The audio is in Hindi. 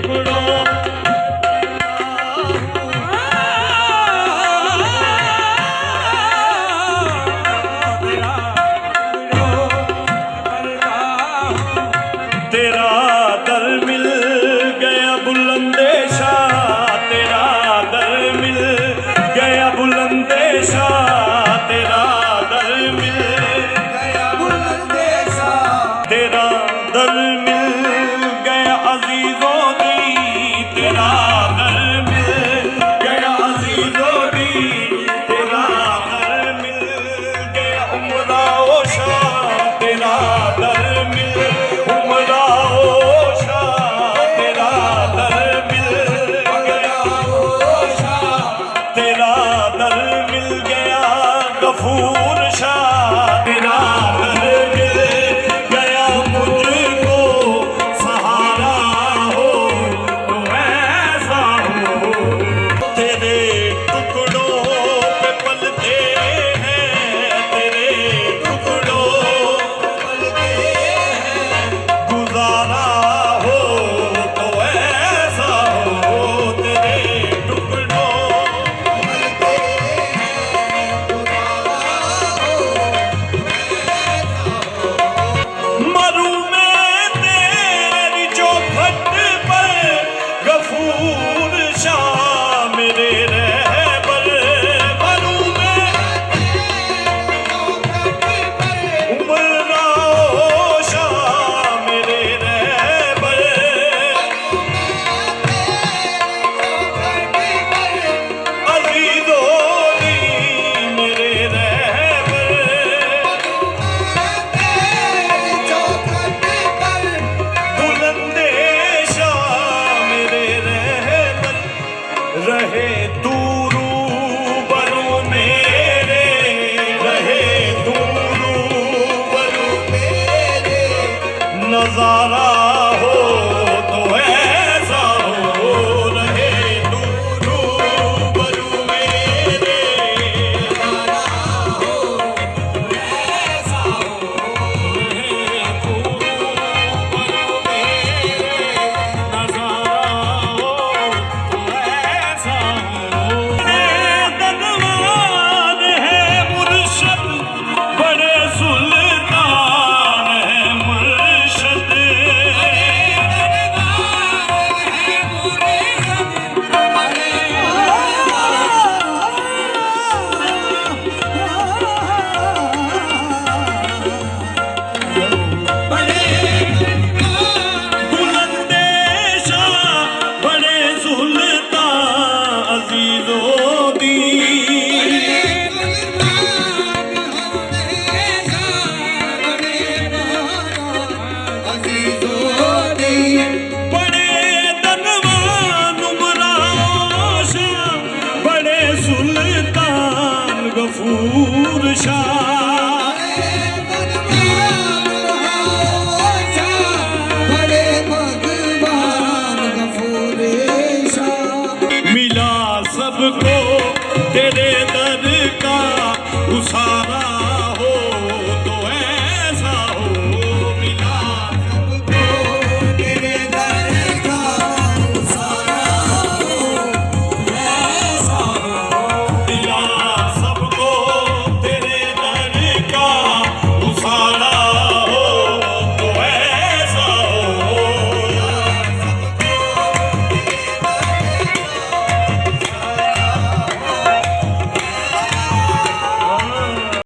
टुकड़ों तेरा दर मिल गया बुलंदे शाह, तेरा दर मिल गया बुलंदे शाह, तेरा दर मिल गया बुलंदे शाह, तेरा दर मिल गया अजीजों दी, तेरा दर मिल गया अजीजों दी, तेरा दर मिल गया उमराओ शाह, तेरा दर मिल गफूर शाह, तेरा दर मिल गया मुझको सहारा हो तो ऐसा हो, तेरे टुकड़ों पे पलते हैं, तेरे टुकड़ों पे पलते हैं, गुजारा हो तो ऐसा हो, तेरे टुकड़ों रहे तू रूबरू मेरे, रहे तू रूबरू मेरे, नजारा